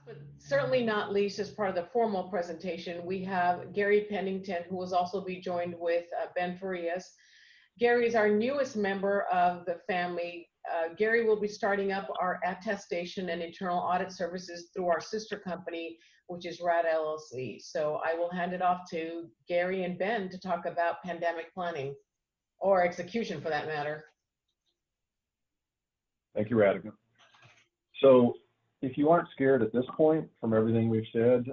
But certainly not least, as part of the formal presentation, we have Gary Pennington, who will also be joined with Ben Farias. Gary is our newest member of the family. Gary will be starting up our attestation and internal audit services through our sister company, which is RAD LLC. So I will hand it off to Gary and Ben to talk about pandemic planning, or execution for that matter. Thank you, Radhika. So if you aren't scared at this point from everything we've said,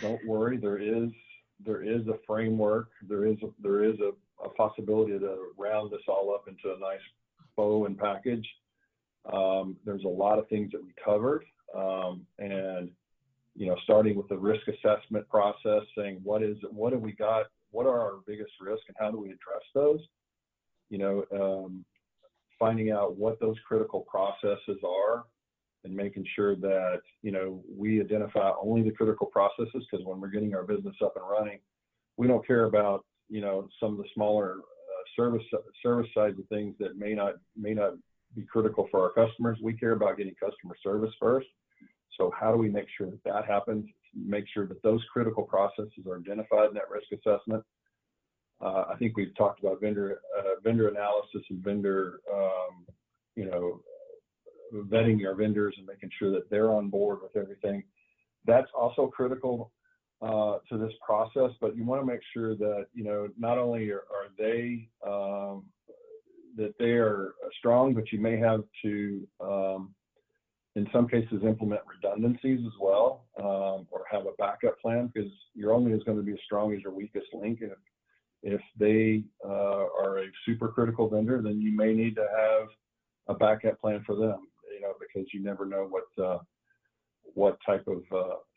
don't worry. There is a framework. There is a possibility to round this all up into a nice bow and package. There's a lot of things that we covered, and starting with the risk assessment process, saying what have we got, what are our biggest risks, and how do we address those? Finding out what those critical processes are, and making sure that we identify only the critical processes, because when we're getting our business up and running, we don't care about some of the smaller service sides of things that may not be critical for our customers. We care about getting customer service first. So how do we make sure that happens? Make sure that those critical processes are identified in that risk assessment. I think we've talked about vendor analysis and vendor, vetting our vendors and making sure that they're on board with everything. That's also critical to this process, but you want to make sure that not only are they that they are strong, but you may have to in some cases implement redundancies as well, or have a backup plan, because you're only going to be as strong as your weakest link. And if they are a super critical vendor, then you may need to have a backup plan for them, because you never know what type of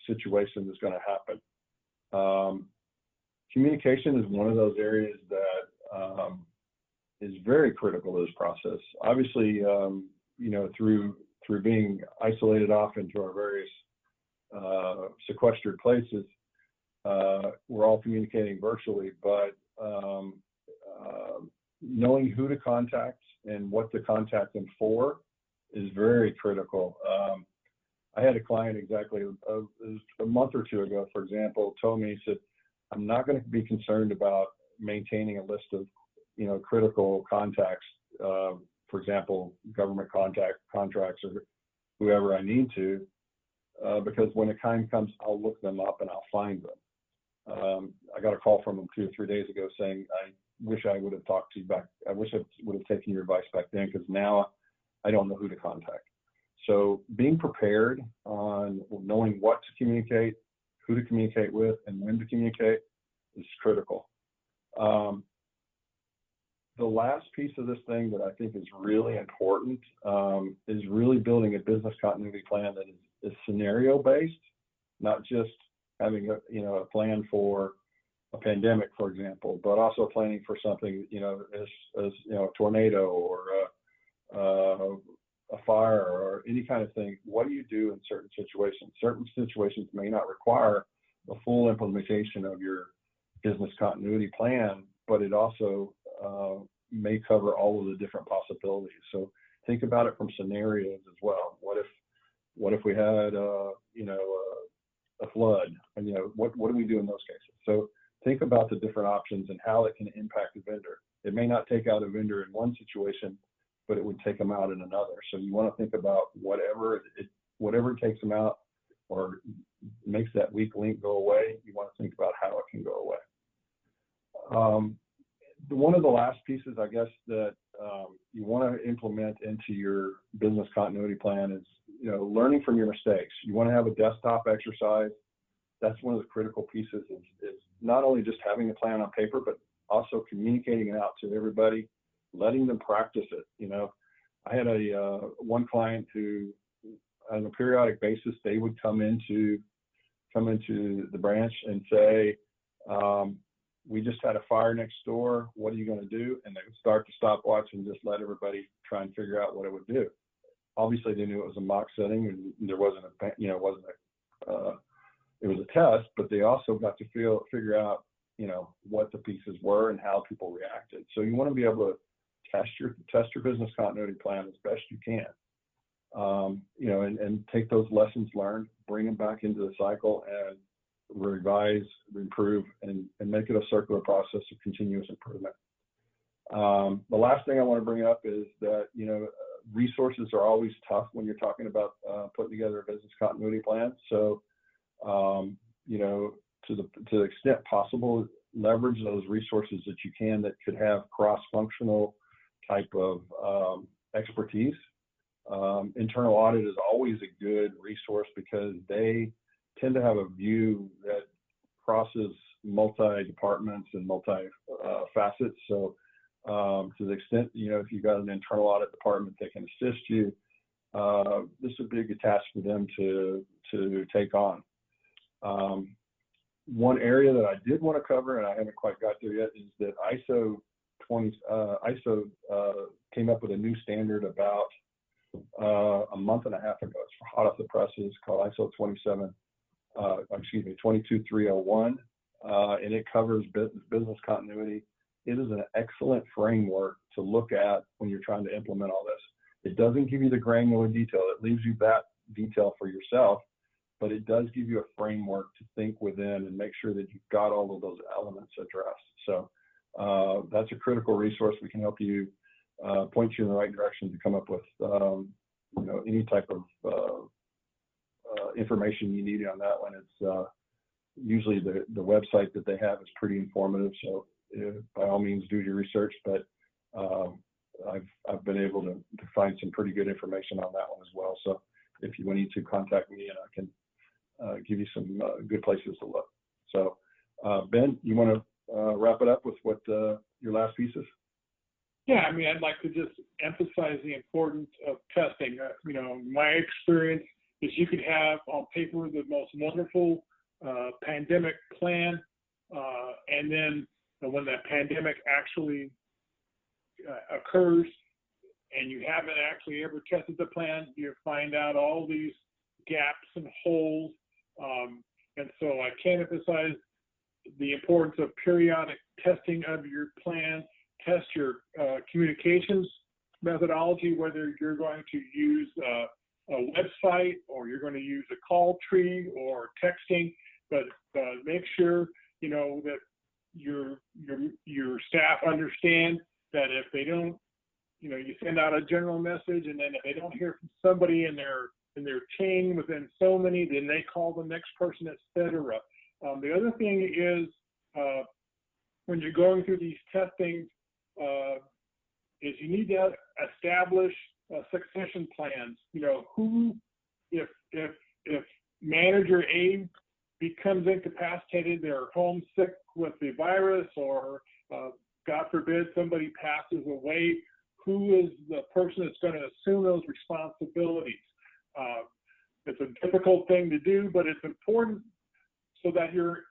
situation is going to happen. Communication is one of those areas that is very critical to this process. Obviously, through being isolated off into our various sequestered places, we're all communicating virtually, but knowing who to contact and what to contact them for is very critical. I had a client exactly a month or two ago, for example, told me, he said, I'm not going to be concerned about maintaining a list of critical contacts, for example, government contracts or whoever I need to, because when the time comes, I'll look them up and I'll find them. I got a call from him 2 or 3 days ago saying, I wish I would have talked to you back. I wish I would have taken your advice back then, because now I don't know who to contact. So being prepared on knowing what to communicate, who to communicate with, and when to communicate is critical. The last piece of this thing that I think is really important is really building a business continuity plan that is scenario based, not just having a plan for a pandemic, for example, but also planning for something as a tornado or a fire or any kind of thing. What do you do in certain situations? Certain situations may not require the full implementation of your business continuity plan, but it also may cover all of the different possibilities. So think about it from scenarios as well. What if we had a flood? And what do we do in those cases? So think about the different options and how it can impact the vendor. It may not take out a vendor in one situation, but it would take them out in another. So you want to think about whatever it takes them out or makes that weak link go away. You want to think about how it can go away. One of the last pieces, I guess, that you want to implement into your business continuity plan is, learning from your mistakes. You want to have a desktop exercise. That's one of the critical pieces is not only just having a plan on paper, but also communicating it out to everybody, letting them practice it. I had one client who, on a periodic basis, they would come into the branch and say, we just had a fire next door. What are you going to do? And they would start the stopwatch and just let everybody try and figure out what it would do. Obviously, they knew it was a mock setting and there wasn't it was a test, but they also got to figure out, what the pieces were and how people reacted. So you want to be able to test your business continuity plan as best you can. you know, and take those lessons learned, bring them back into the cycle, and revise, improve, and make it a circular process of continuous improvement. The last thing I want to bring up is that, you know, resources are always tough when you're talking about putting together a business continuity plan. So, you know, to the extent possible, leverage those resources that you can that could have cross-functional type of expertise. Internal audit is always a good resource because they tend to have a view that crosses multi-departments and multi-facets. So to the extent, you know, if you've got an internal audit department that can assist you, this is a big task for them to take on. One area that I did want to cover, and I haven't quite got there yet, is that ISO came up with a new standard about a month and a half ago. It's hot off the presses, called ISO 22301, and it covers business continuity. It is an excellent framework to look at when you're trying to implement all this. It doesn't give you the granular detail. It leaves you that detail for yourself, but it does give you a framework to think within and make sure that you've got all of those elements addressed. So that's a critical resource. We can help you, point you in the right direction to come up with, you know, any type of information you need on that one. It's usually the website that they have is pretty informative. So by all means, do your research. But I've been able to find some pretty good information on that one as well. So if you need to contact me, and I can give you some good places to look. So Ben, you want to wrap it up with what your last piece is? Yeah, I mean, I'd like to just emphasize the importance of testing. You know, my experience is you could have on paper the most wonderful pandemic plan, and then when that pandemic actually occurs and you haven't actually ever tested the plan, you find out all these gaps and holes. And so I can't emphasize the importance of periodic testing of your plan. Test your communications methodology, whether you're going to use a website or you're going to use a call tree or texting, but make sure, you know, that your staff understand that if they don't, you know, you send out a general message, and then if they don't hear from somebody in their chain within so many, then they call the next person, etc. The other thing is when you're going through these testings, is you need to establish succession plans. You know, who, if manager A becomes incapacitated, they're homesick with the virus, or God forbid somebody passes away, who is the person that's going to assume those responsibilities? It's a difficult thing to do, but it's important so that your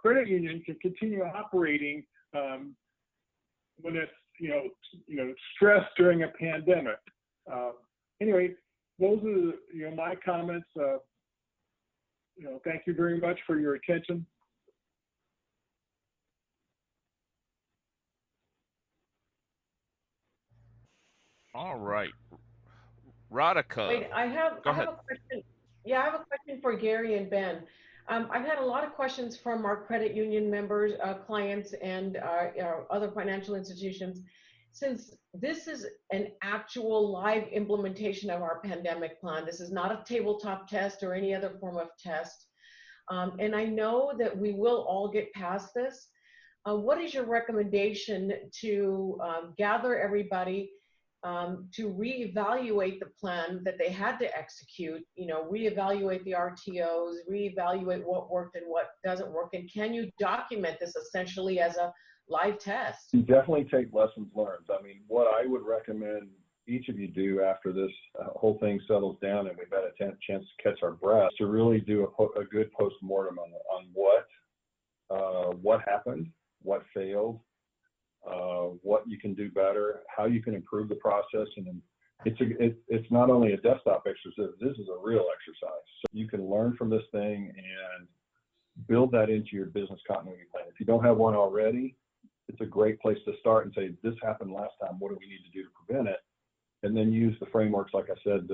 credit union can continue operating when it's you know stressed during a pandemic. Anyway, those are my comments. Thank you very much for your attention. All right, Radhika. Wait, I have a question. Yeah, I have a question for Gary and Ben. I've had a lot of questions from our credit union members, clients, and other financial institutions. Since this is an actual live implementation of our pandemic plan, this is not a tabletop test or any other form of test. And I know that we will all get past this. What is your recommendation to gather everybody to reevaluate the plan that they had to execute, reevaluate the RTOs, reevaluate what worked and what doesn't work? And can you document this essentially as a live test? You definitely take lessons learned. I mean, what I would recommend each of you do after this whole thing settles down and we've had a chance to catch our breath, to really do a good post-mortem on what happened, what failed, what you can do better, how you can improve the process. And it's not only a desktop exercise, this is a real exercise. So you can learn from this thing and build that into your business continuity plan. If you don't have one already, it's a great place to start and say, this happened last time, what do we need to do to prevent it? and then use the frameworks, like I said,